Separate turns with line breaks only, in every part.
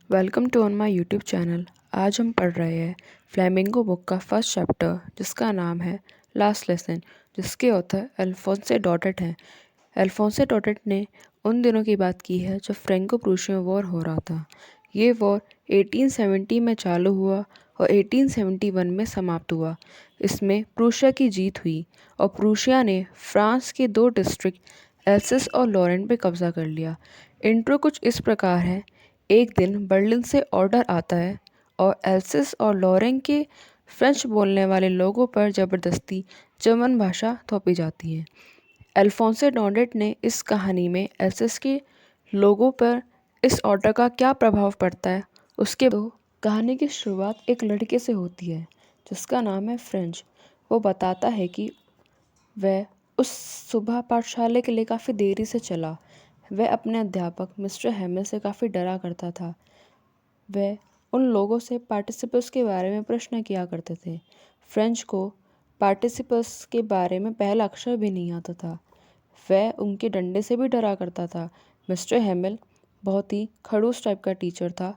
Welcome to on my YouTube channel. आज हम पढ़ रहे हैं फ्लेमिंगो बुक का फर्स्ट चैप्टर जिसका नाम है लास्ट लेसन, जिसके ऑथर अल्फोंसे डॉटेट हैं। अल्फोंसे डॉटेट ने उन दिनों की बात की है जब फ्रेंको प्रूशियन वॉर हो रहा था। ये वॉर 1870 में चालू हुआ और 1871 में समाप्त हुआ। इसमें प्रूशिया की जीत हुई और प्रूशिया ने फ्रांस के 2 डिस्ट्रिक्ट एल्सिस और लॉरेन पे कब्जा कर लिया। इंट्रो कुछ इस प्रकार है। एक दिन बर्लिन से ऑर्डर आता है और एल्सिस और लॉरेन के फ्रेंच बोलने वाले लोगों पर ज़बरदस्ती जर्मन भाषा थोपी जाती है। अल्फोंसे डॉडेट ने इस कहानी में एल्सिस के लोगों पर इस ऑर्डर का क्या प्रभाव पड़ता है उसके तो कहानी की शुरुआत एक लड़के से होती है जिसका नाम है फ्रेंच। वो बताता है कि वह उस सुबह पाठशाला के लिए काफ़ी देरी से चला। वह अपने अध्यापक मिस्टर हैमिल से काफ़ी डरा करता था। वह उन लोगों से पार्टिसिपल्स के बारे में प्रश्न किया करते थे। फ्रेंच को पार्टिसिपल्स के बारे में पहला अक्षर भी नहीं आता था। वह उनके डंडे से भी डरा करता था। मिस्टर हैमिल बहुत ही खड़ूस टाइप का टीचर था।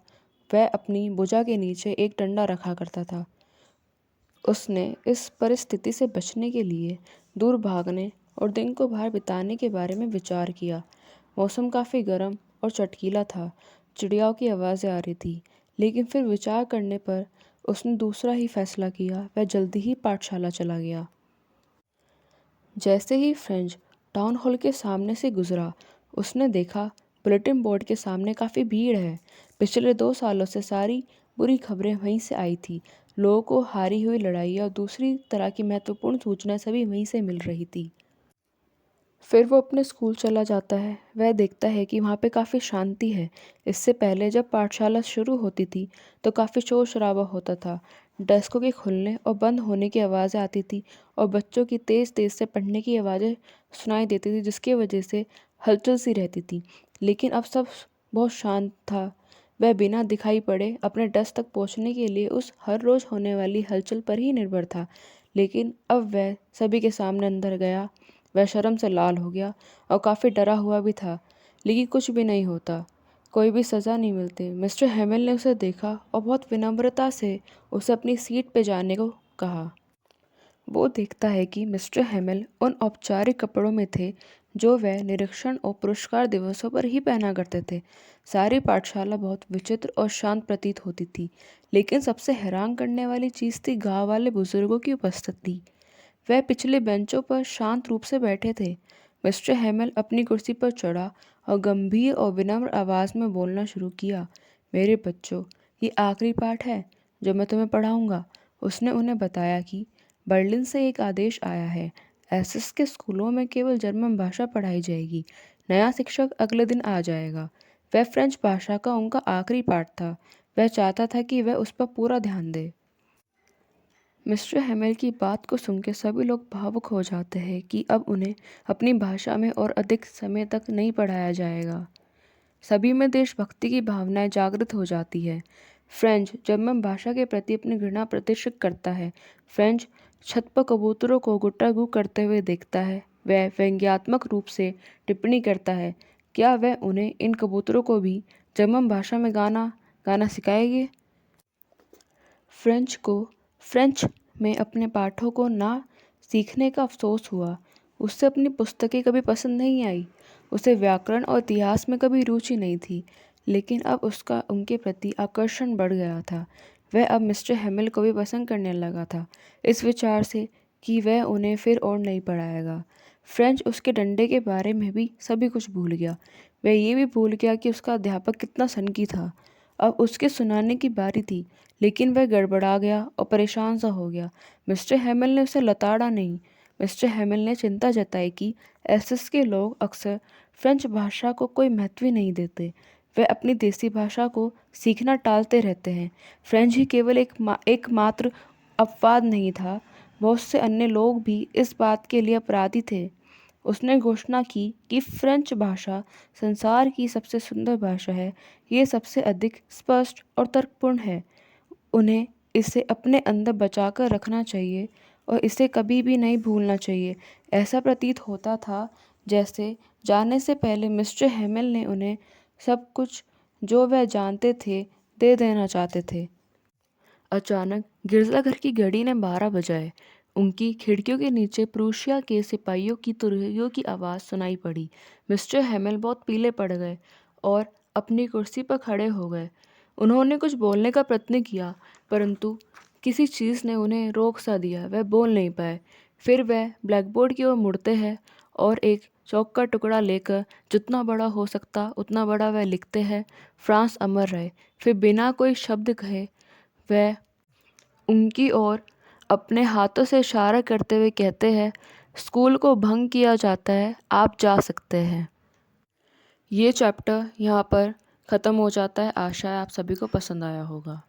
वह अपनी भुजा के नीचे एक डंडा रखा करता था। उसने इस परिस्थिति से बचने के लिए दूर भागने और दिन को बाहर बिताने के बारे में विचार किया। मौसम काफ़ी गर्म और चटकीला था। चिड़ियाओं की आवाज़ें आ रही थी, लेकिन फिर विचार करने पर उसने दूसरा ही फैसला किया। वह जल्दी ही पाठशाला चला गया। जैसे ही फ्रेंच टाउन हॉल के सामने से गुजरा, उसने देखा बुलेटिन बोर्ड के सामने काफ़ी भीड़ है। पिछले 2 सालों से सारी बुरी खबरें वहीं से आई थी। लोगों को हारी हुई लड़ाई और दूसरी तरह की महत्वपूर्ण सूचनाएं सभी वहीं से मिल रही थी। फिर वो अपने स्कूल चला जाता है। वह देखता है कि वहाँ पे काफ़ी शांति है। इससे पहले जब पाठशाला शुरू होती थी तो काफ़ी शोर शराबा होता था। डेस्कों के खुलने और बंद होने की आवाज़ें आती थी और बच्चों की तेज़ तेज़ से पढ़ने की आवाज़ें सुनाई देती थी, जिसकी वजह से हलचल सी रहती थी। लेकिन अब सब बहुत शांत था। वह बिना दिखाई पड़े अपने डेस्क तक पहुँचने के लिए उस हर रोज़ होने वाली हलचल पर ही निर्भर था। लेकिन अब वह सभी के सामने अंदर गया। वह शर्म से लाल हो गया और काफ़ी डरा हुआ भी था। लेकिन कुछ भी नहीं होता, कोई भी सज़ा नहीं मिलती। मिस्टर हैमिल ने उसे देखा और बहुत विनम्रता से उसे अपनी सीट पे जाने को कहा। वो देखता है कि मिस्टर हैमिल उन औपचारिक कपड़ों में थे जो वह निरीक्षण और पुरस्कार दिवसों पर ही पहना करते थे। सारी पाठशाला बहुत विचित्र और शांत प्रतीत होती थी, लेकिन सबसे हैरान करने वाली चीज़ थी गाँव वाले बुजुर्गों की उपस्थिति। वह पिछले बेंचों पर शांत रूप से बैठे थे। मिस्टर हैमिल अपनी कुर्सी पर चढ़ा और गंभीर और विनम्र आवाज़ में बोलना शुरू किया। मेरे बच्चों, ये आखिरी पाठ है जो मैं तुम्हें पढ़ाऊंगा। उसने उन्हें बताया कि बर्लिन से एक आदेश आया है। एसेक्स के स्कूलों में केवल जर्मन भाषा पढ़ाई जाएगी। नया शिक्षक अगले दिन आ जाएगा। वह फ्रेंच भाषा का उनका आखिरी पाठ था। वह चाहता था कि वह उस पर पूरा ध्यान दे। मिस्टर हैमिल की बात को सुनकर सभी लोग भावुक हो जाते हैं कि अब उन्हें अपनी भाषा में और अधिक समय तक नहीं पढ़ाया जाएगा। सभी में देशभक्ति की भावनाएं जागृत हो जाती है। फ्रेंच जर्मन भाषा के प्रति अपनी घृणा प्रदर्शित करता है। फ्रेंच छत पर कबूतरों को गुट्टागू करते हुए देखता है। वह व्यंग्यात्मक रूप से टिप्पणी करता है, क्या वह उन्हें इन कबूतरों को भी जर्मन भाषा में गाना गाना सिखाएंगे। फ्रेंच में अपने पाठों को ना सीखने का अफसोस हुआ। उसे अपनी पुस्तकें कभी पसंद नहीं आई। उसे व्याकरण और इतिहास में कभी रुचि नहीं थी। लेकिन अब उसका उनके प्रति आकर्षण बढ़ गया था। वह अब मिस्टर हैमिल को भी पसंद करने लगा था, इस विचार से कि वह उन्हें फिर और नहीं पढ़ाएगा। फ्रेंच उसके डंडे के बारे में भी सभी कुछ भूल गया। वह ये भी भूल गया कि उसका अध्यापक कितना सनकी था। अब उसके सुनाने की बारी थी, लेकिन वह गड़बड़ा गया और परेशान सा हो गया। मिस्टर हैमिल ने उसे लताड़ा नहीं। मिस्टर हैमिल ने चिंता जताई कि एसेक्स के लोग अक्सर फ्रेंच भाषा को कोई महत्व ही नहीं देते। वे अपनी देसी भाषा को सीखना टालते रहते हैं। फ्रेंच ही केवल एकमात्र अपवाद नहीं था, बहुत से अन्य लोग भी इस बात के लिए अपराधी थे। उसने घोषणा की कि फ्रेंच भाषा संसार की सबसे सुंदर भाषा है। ये सबसे अधिक स्पष्ट और तर्कपूर्ण है। उन्हें इसे अपने अंदर बचाकर रखना चाहिए और इसे कभी भी नहीं भूलना चाहिए। ऐसा प्रतीत होता था जैसे जाने से पहले मिस्टर हैमिल ने उन्हें सब कुछ जो वह जानते थे दे देना चाहते थे। अचानक गिरजाघर की घड़ी ने 12 बजाए। उनकी खिड़कियों के नीचे प्रूशिया के सिपाहियों की तुरहियों की आवाज़ सुनाई पड़ी। मिस्टर हैमिल बहुत पीले पड़ गए और अपनी कुर्सी पर खड़े हो गए। उन्होंने कुछ बोलने का प्रयत्न किया, परंतु किसी चीज़ ने उन्हें रोक सा दिया। वह बोल नहीं पाए। फिर वह ब्लैकबोर्ड की ओर मुड़ते हैं और एक चौक का टुकड़ा लेकर जितना बड़ा हो सकता उतना बड़ा वह लिखते हैं, फ्रांस अमर रहे। फिर बिना कोई शब्द कहे वह उनकी ओर अपने हाथों से इशारा करते हुए कहते हैं, स्कूल को भंग किया जाता है, आप जा सकते हैं। ये चैप्टर यहाँ पर ख़त्म हो जाता है। आशा है आप सभी को पसंद आया होगा।